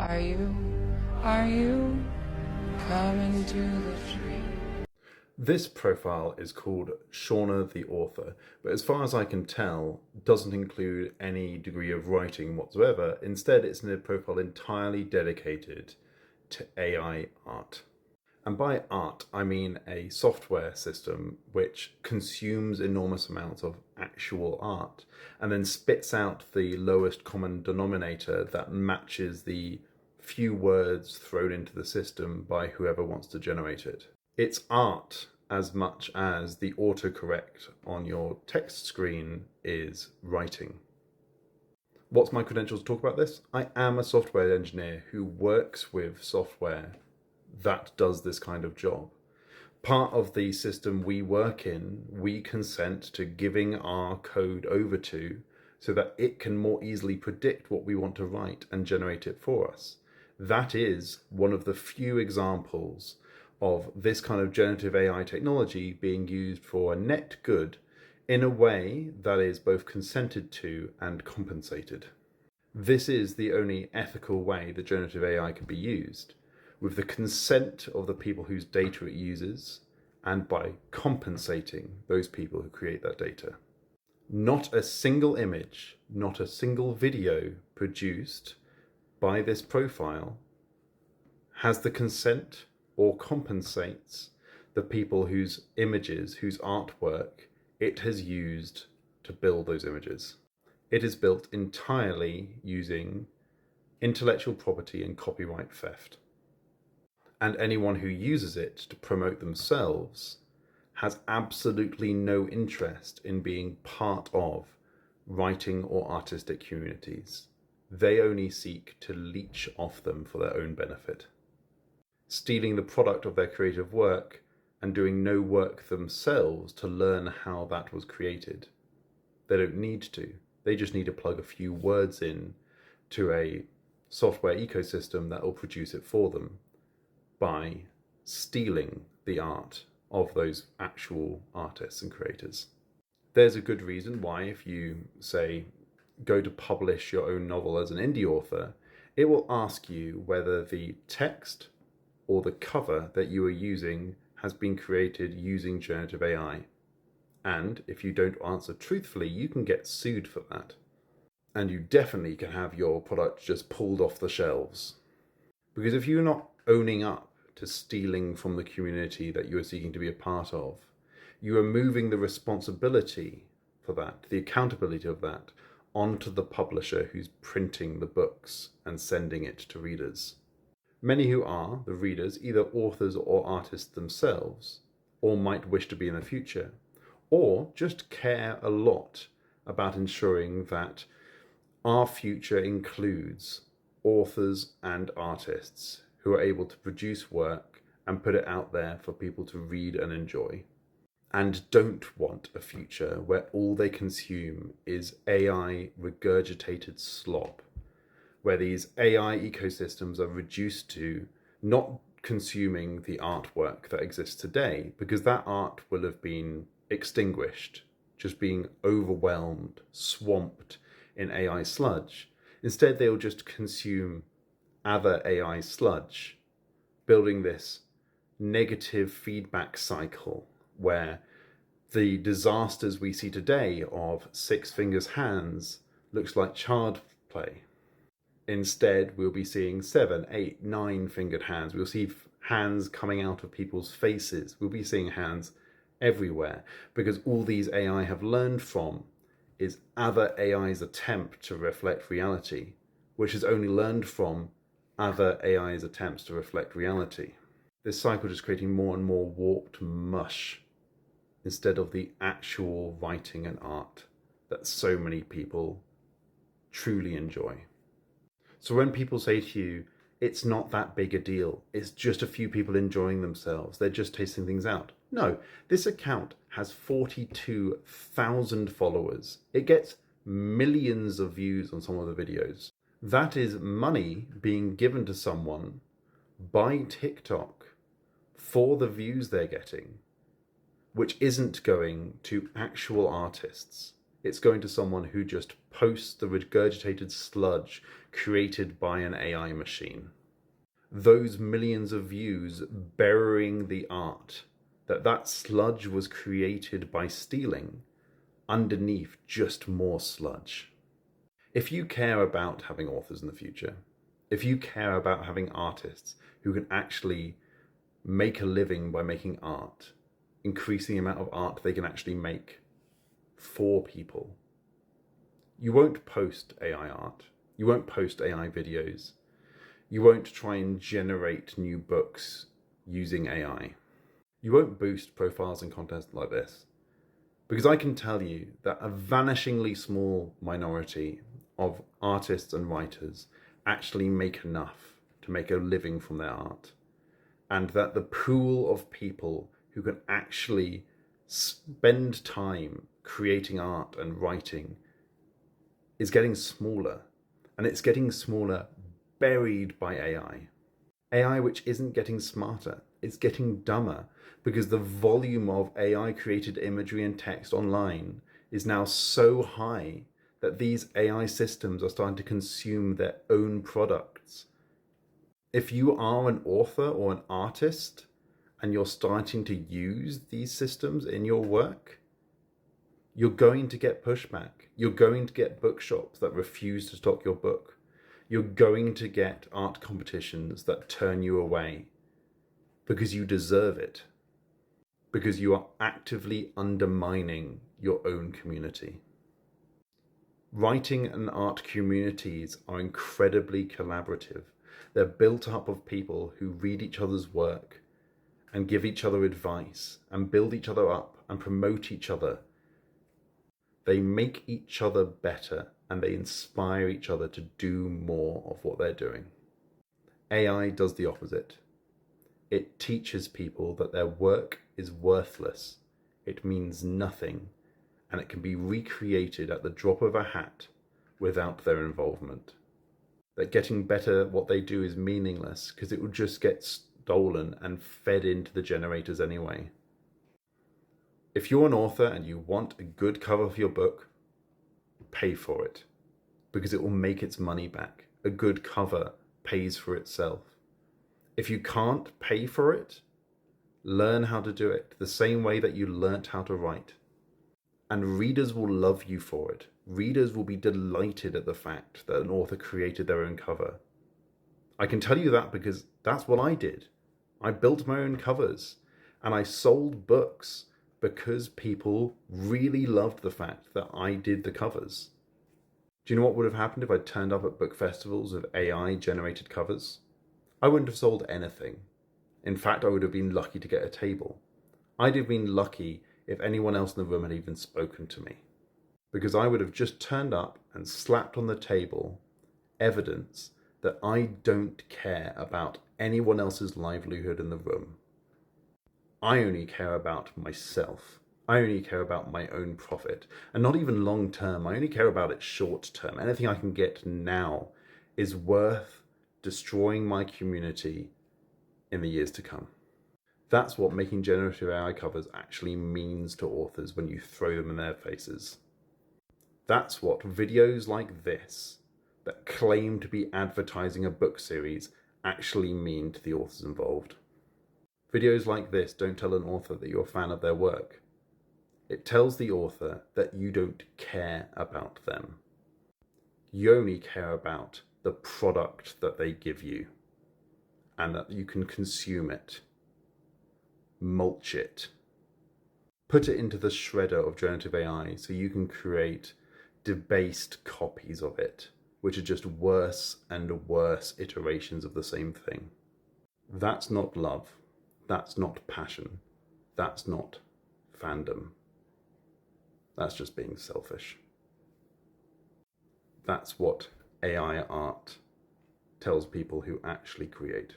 Are you coming to the tree? This profile is called Shauna the Author, but as far as I can tell, doesn't include any degree of writing whatsoever. Instead, it's a profile entirely dedicated to AI art. And by art, I mean a software system which consumes enormous amounts of actual art and then spits out the lowest common denominator that matches the few words thrown into the system by whoever wants to generate it. It's art as much as the autocorrect on your text screen is writing. What's my credentials to talk about this? I am a software engineer who works with software that does this kind of job. Part of the system we work in, we consent to giving our code over to so that it can more easily predict what we want to write and generate it for us. That is one of the few examples of this kind of generative AI technology being used for a net good in a way that is both consented to and compensated. This is the only ethical way that generative AI can be used, with the consent of the people whose data it uses and by compensating those people who create that data. Not a single image, not a single video produced by this profile has the consent or compensates the people whose images, whose artwork it has used to build those images. It is built entirely using intellectual property and copyright theft. And anyone who uses it to promote themselves has absolutely no interest in being part of writing or artistic communities. They only seek to leech off them for their own benefit, stealing the product of their creative work and doing no work themselves to learn how that was created. They don't need to. They just need to plug a few words in to a software ecosystem that will produce it for them by stealing the art of those actual artists and creators. There's a good reason why if you, say, go to publish your own novel as an indie author, it will ask you whether the text or the cover that you are using has been created using generative AI. And if you don't answer truthfully, you can get sued for that. And you definitely can have your product just pulled off the shelves. Because if you're not owning up to stealing from the community that you are seeking to be a part of, you are moving the responsibility for that, the accountability of that, onto the publisher who's printing the books and sending it to readers. Many who are, the readers, either authors or artists themselves, or might wish to be in the future, or just care a lot about ensuring that our future includes authors and artists who are able to produce work and put it out there for people to read and enjoy, and don't want a future where all they consume is AI regurgitated slop, where these AI ecosystems are reduced to not consuming the artwork that exists today, because that art will have been extinguished, just being overwhelmed, swamped in AI sludge. Instead, they'll just consume other AI sludge, building this negative feedback cycle where the disasters we see today of six fingers hands looks like child play. Instead, we'll be seeing 7, 8, 9-fingered hands. We'll see hands coming out of people's faces. We'll be seeing hands everywhere because all these AI have learned from is other AI's attempt to reflect reality, which has only learned from other AI's attempts to reflect reality. This cycle is creating more and more warped mush instead of the actual writing and art that so many people truly enjoy. So when people say to you, it's not that big a deal, it's just a few people enjoying themselves, they're just tasting things out. No, this account has 42,000 followers. It gets millions of views on some of the videos. That is money being given to someone by TikTok for the views they're getting, which isn't going to actual artists. It's going to someone who just posts the regurgitated sludge created by an AI machine. Those millions of views burying the art, that sludge was created by stealing, underneath just more sludge. If you care about having authors in the future, if you care about having artists who can actually make a living by making art, increase the amount of art they can actually make for people, you won't post AI art, you won't post AI videos, you won't try and generate new books using AI. You won't boost profiles and content like this. Because I can tell you that a vanishingly small minority of artists and writers actually make enough to make a living from their art. And that the pool of people who can actually spend time creating art and writing is getting smaller. And it's getting smaller, buried by AI. AI which isn't getting smarter, it's getting dumber, because the volume of AI created imagery and text online is now so high that these AI systems are starting to consume their own products. If you are an author or an artist and you're starting to use these systems in your work, you're going to get pushback. You're going to get bookshops that refuse to stock your book. You're going to get art competitions that turn you away because you deserve it, because you are actively undermining your own community. Writing and art communities are incredibly collaborative. They're built up of people who read each other's work and give each other advice and build each other up and promote each other. They make each other better and they inspire each other to do more of what they're doing. AI does the opposite. It teaches people that their work is worthless, it means nothing, and it can be recreated at the drop of a hat without their involvement. That getting better at what they do is meaningless because it will just get stolen and fed into the generators anyway. If you're an author and you want a good cover for your book, pay for it, because it will make its money back. A good cover pays for itself. If you can't pay for it, learn how to do it the same way that you learnt how to write. And readers will love you for it. Readers will be delighted at the fact that an author created their own cover. I can tell you that because that's what I did. I built my own covers and I sold books because people really loved the fact that I did the covers. Do you know what would have happened if I turned up at book festivals with AI-generated covers? I wouldn't have sold anything. In fact, I would have been lucky to get a table. I'd have been lucky if anyone else in the room had even spoken to me, because I would have just turned up and slapped on the table evidence that I don't care about anyone else's livelihood in the room. I only care about myself. I only care about my own profit, and not even long term. I only care about it short term. Anything I can get now is worth destroying my community in the years to come. That's what making generative AI covers actually means to authors when you throw them in their faces. That's what videos like this, that claim to be advertising a book series, actually mean to the authors involved. Videos like this don't tell an author that you're a fan of their work. It tells the author that you don't care about them. You only care about the product that they give you and that you can consume it, mulch it, put it into the shredder of generative AI so you can create debased copies of it, which are just worse and worse iterations of the same thing. That's not love. That's not passion. That's not fandom. That's just being selfish. That's what AI art tells people who actually create.